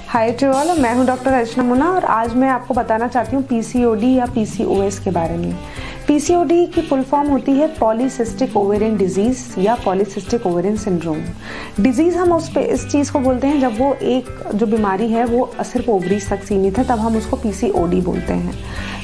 Hi to all, मैं हूं doctor अर्चना मुन्ना और आज मैं आपको बताना चाहती हूं पीसीओडी या पीसीओएस के बारे में। पीसीओडी की फुल फॉर्म होती है पॉलीसिस्टिक ओवेरियन डिजीज या पॉलीसिस्टिक ओवेरियन सिंड्रोम। डिजीज हम इस चीज़ को बोलते हैं जब वो एक जो बीमारी है वो सिर्फ ओवरीज तक सीमित है, तब हम उसको पीसीओडी बोलते हैं।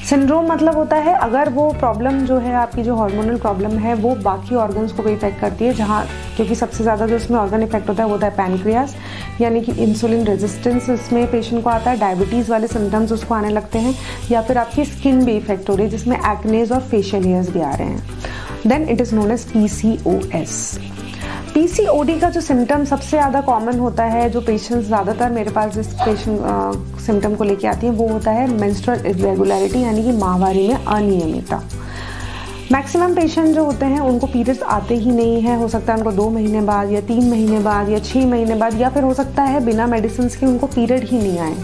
सिंड्रोम मतलब होता है अगर वो प्रॉब्लम जो है आपकी जो हार्मोनल प्रॉब्लम है वो बाकी ऑर्गन्स को भी इफेक्ट करती है, जहाँ क्योंकि सबसे ज़्यादा जो उसमें ऑर्गन इफेक्ट होता है वो होता है पैनक्रियास, यानी कि इंसुलिन रेजिस्टेंस इसमें पेशेंट को आता है, डायबिटीज़ वाले सिम्टम्स उसको आने लगते हैं, या फिर आपकी स्किन भी इफेक्ट हो रही है जिसमें एक्नेज और फेशियल हेयर्स भी आ रहे हैं। Then it is known as PCOS. PCOD का जो सिम्टम सबसे ज़्यादा कॉमन होता है, जो पेशेंट्स ज़्यादातर मेरे पास जिस पेशेंट सिम्टम को लेके आती हैं वो होता है मेंस्ट्रुअल इरेगुलरिटी, यानी कि माहवारी में अनियमितता। मैक्सिमम पेशेंट जो होते हैं उनको पीरियड्स आते ही नहीं है, हो सकता है उनको 2 महीने बाद या 3 महीने बाद या 6 महीने बाद, या फिर हो सकता है बिना मेडिसिन के उनको पीरियड ही नहीं आए।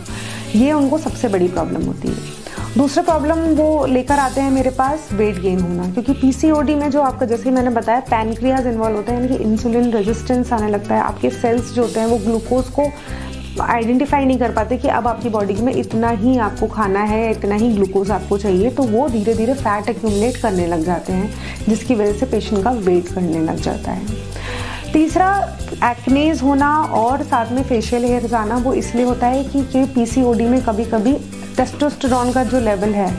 ये उनको सबसे बड़ी प्रॉब्लम होती है। दूसरा प्रॉब्लम वो लेकर आते हैं मेरे पास वेट गेन होना, क्योंकि पीसीओडी में जो आपका जैसे मैंने बताया पैनक्रियाज इन्वॉल्व होता है, यानी कि इंसुलिन रेजिस्टेंस आने लगता है। आपके सेल्स जो होते हैं वो ग्लूकोज को आइडेंटिफाई नहीं कर पाते कि अब आपकी बॉडी में इतना ही आपको खाना है, इतना ही ग्लूकोज आपको चाहिए, तो वो धीरे धीरे फैट एक्यूमुलेट करने लग जाते हैं, जिसकी वजह से पेशेंट का वेट बढ़ने लग जाता है। तीसरा एक्नेज होना और साथ में फेशियल हेयर्स आना, वो इसलिए होता है कि पीसीओडी में कभी कभी टेस्टोस्टेरोन का जो लेवल है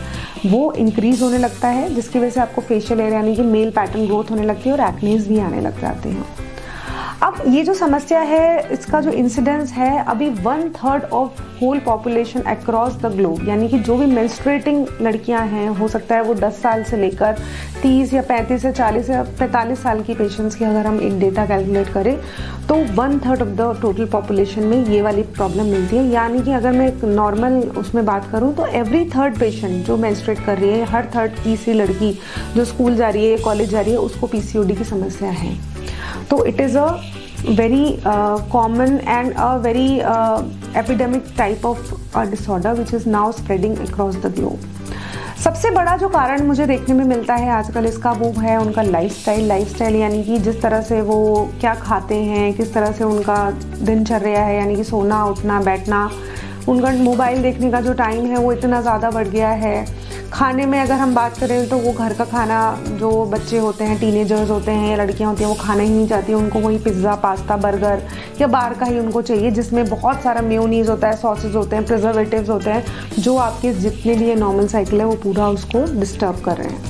वो इंक्रीज होने लगता है, जिसकी वजह से आपको फेशियल हेयर यानी कि मेल पैटर्न ग्रोथ होने लगती है और एक्नेज भी आने लग जाते हैं। अब ये जो समस्या है इसका जो इंसिडेंस है अभी 1/3 of whole population across the globe, यानी कि जो भी मेंस्ट्रुएटिंग लड़कियां हैं, हो सकता है वो 10 साल से लेकर 30 या 35 या 40 या 45 साल की पेशेंट्स की अगर हम एक डेटा कैलकुलेट करें तो 1/3 ऑफ द टोटल पॉपुलेशन में ये वाली प्रॉब्लम मिलती है। यानी कि अगर मैं एक नॉर्मल उसमें बात करूँ तो एवरी थर्ड पेशेंट जो मेंस्ट्रुएट कर रही है, हर तीसरी लड़की जो स्कूल जा रही है, कॉलेज जा रही है, उसको पीसीओडी की समस्या है। तो it is a very common and a very epidemic type of disorder which is now spreading across the globe. सबसे बड़ा जो कारण मुझे देखने में मिलता है आजकल इसका वो है उनका लाइफस्टाइल, यानी कि जिस तरह से वो क्या खाते हैं, किस तरह से उनका दिनचर्या है, यानी कि सोना उठना बैठना, उनका मोबाइल देखने का जो टाइम है वो इतना ज़्यादा बढ़ गया है। खाने में अगर हम बात करें तो वो घर का खाना जो बच्चे होते हैं, टीनेजर्स होते हैं या लड़कियां होती हैं, वो खाना ही नहीं चाहती, उनको वही पिज़्ज़ा, पास्ता, बर्गर या बाहर का ही उनको चाहिए, जिसमें बहुत सारा मेयोनीज होता है, सॉसेज होते हैं, प्रिजर्वेटिव्स होते हैं, जो आपके जितने भी ये नॉर्मल साइकिल है वो पूरा उसको डिस्टर्ब कर रहे हैं।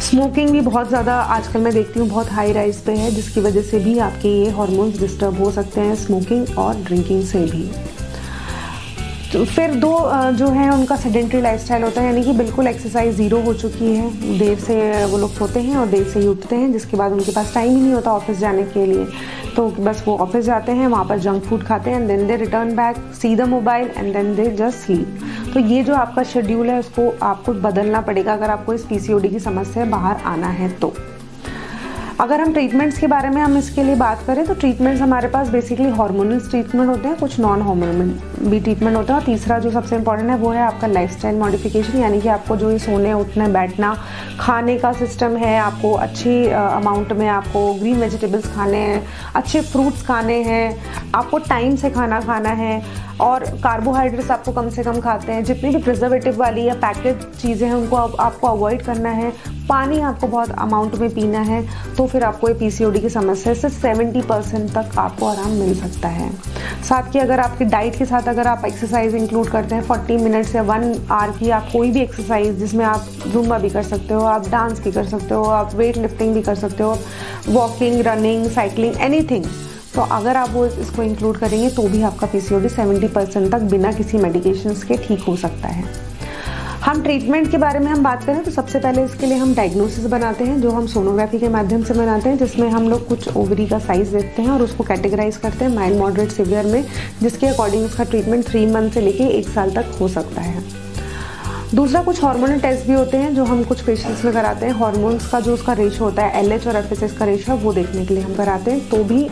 स्मोकिंग भी बहुत ज़्यादा आजकल मैं देखती हूँ बहुत हाई राइज पे है, जिसकी वजह से भी आपके ये हार्मोन्स डिस्टर्ब हो सकते हैं, स्मोकिंग और ड्रिंकिंग से भी। तो फिर दो जो है उनका सेडेंट्री लाइफस्टाइल होता है, यानी कि बिल्कुल एक्सरसाइज ज़ीरो हो चुकी है, देर से वो लोग सोते हैं और देर से ही उठते हैं, जिसके बाद उनके पास टाइम ही नहीं होता ऑफिस जाने के लिए, तो बस वो ऑफिस जाते हैं, वहाँ पर जंक फूड खाते हैं and then they return back, see the mobile and then they just sleep. तो ये जो आपका शेड्यूल है उसको आपको बदलना पड़ेगा अगर आपको इस पीसीओडी की समस्या बाहर आना है तो। अगर हम ट्रीटमेंट्स के बारे में हम इसके लिए बात करें तो ट्रीटमेंट्स हमारे पास बेसिकली हार्मोनल ट्रीटमेंट होते हैं, कुछ नॉन हार्मोनल भी ट्रीटमेंट होता है, और तीसरा जो सबसे इंपॉर्टेंट है वो है आपका लाइफस्टाइल मॉडिफिकेशन, यानी कि आपको जो ये सोने उठने बैठना, खाने का सिस्टम है, आपको अच्छी अमाउंट में आपको ग्रीन वेजिटेबल्स खाने हैं, अच्छे फ्रूट्स खाने हैं, आपको टाइम से खाना खाना है, और कार्बोहाइड्रेट्स आपको कम से कम खाते हैं, जितनी भी प्रिजर्वेटिव वाली या पैकेज चीज़ें हैं उनको आपको अवॉइड करना है, पानी आपको बहुत अमाउंट में पीना है, तो फिर आपको ये पीसीओडी की समस्या से 70% तक आपको आराम मिल सकता है। साथ ही अगर आपकी डाइट के साथ अगर आप एक्सरसाइज इंक्लूड करते हैं 40 मिनट्स या 1 आवर की, आप कोई भी एक्सरसाइज जिसमें आप जुम्बा भी कर सकते हो, आप डांस भी कर सकते हो, आप वेट लिफ्टिंग भी कर सकते हो, वॉकिंग, रनिंग, साइकिलिंग, एनीथिंग, तो अगर आप वो इसको इंक्लूड करेंगे तो भी आपका पीसीओडी 70% तक बिना किसी मेडिकेशंस के ठीक हो सकता है। हम ट्रीटमेंट के बारे में हम बात करें तो सबसे पहले इसके लिए हम डायग्नोसिस बनाते हैं, जो हम सोनोग्राफी के माध्यम से बनाते हैं, जिसमें हम लोग कुछ ओवरी का साइज देखते हैं और उसको कैटेगराइज करते हैं माइल्ड, मॉडरेट, सिवियर में, जिसके अकॉर्डिंग उसका ट्रीटमेंट 3 मंथ से लेके 1 साल तक हो सकता है। दूसरा कुछ हार्मोनल टेस्ट भी होते हैं जो हम कुछ पेशेंट्स में कराते हैं। हार्मोन्स का जो उसका रेशो होता है, LH और FSH का रेशो, वो देखने के लिए हम कराते हैं, तो भी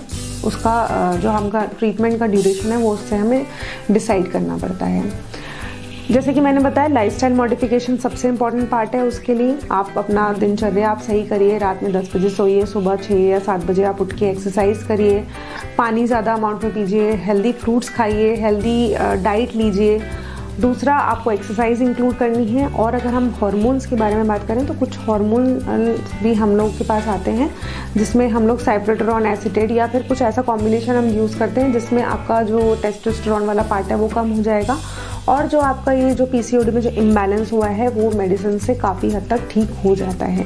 उसका जो हमका ट्रीटमेंट का ड्यूरेशन है वो उससे हमें डिसाइड करना पड़ता है। जैसे कि मैंने बताया, लाइफस्टाइल मॉडिफिकेशन सबसे इम्पॉर्टेंट पार्ट है। उसके लिए आप अपना दिनचर्या आप सही करिए, रात में 10 बजे सोइए, सुबह 6 या 7 बजे आप उठ के एक्सरसाइज करिए, पानी ज़्यादा अमाउंट में पीजिए, हेल्दी फ्रूट्स खाइए, हेल्दी डाइट लीजिए। दूसरा, आपको एक्सरसाइज इंक्लूड करनी है। और अगर हम हार्मोन्स के बारे में बात करें तो कुछ हार्मोन भी हम लोग के पास आते हैं, जिसमें हम लोग साइप्रोटेरोन एसीटेट या फिर कुछ ऐसा कॉम्बिनेशन हम यूज़ करते हैं जिसमें आपका जो टेस्टोस्टेरोन वाला पार्ट है वो कम हो जाएगा, और जो आपका ये जो पीसीओडी में जो इम्बैलेंस हुआ है वो मेडिसिन से काफ़ी हद तक ठीक हो जाता है।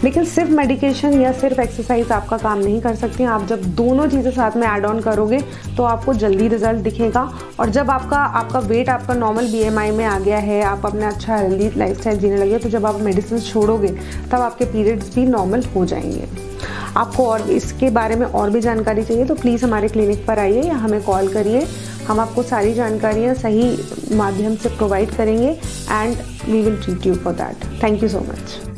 लेकिन सिर्फ मेडिकेशन या सिर्फ एक्सरसाइज आपका काम नहीं कर सकती। आप जब दोनों चीज़ें साथ में ऐड ऑन करोगे तो आपको जल्दी रिजल्ट दिखेगा। और जब आपका वेट आपका नॉर्मल बीएमआई में आ गया है, आप अपना अच्छा हेल्दी लाइफस्टाइल जीने लगे, तो जब आप मेडिसिन छोड़ोगे तब आपके पीरियड्स भी नॉर्मल हो जाएंगे। आपको और इसके बारे में और भी जानकारी चाहिए तो प्लीज़ हमारे क्लिनिक पर आइए या हमें कॉल करिए। हम आपको सारी जानकारियाँ सही माध्यम से प्रोवाइड करेंगे and we will treat you for that. Thank you so much.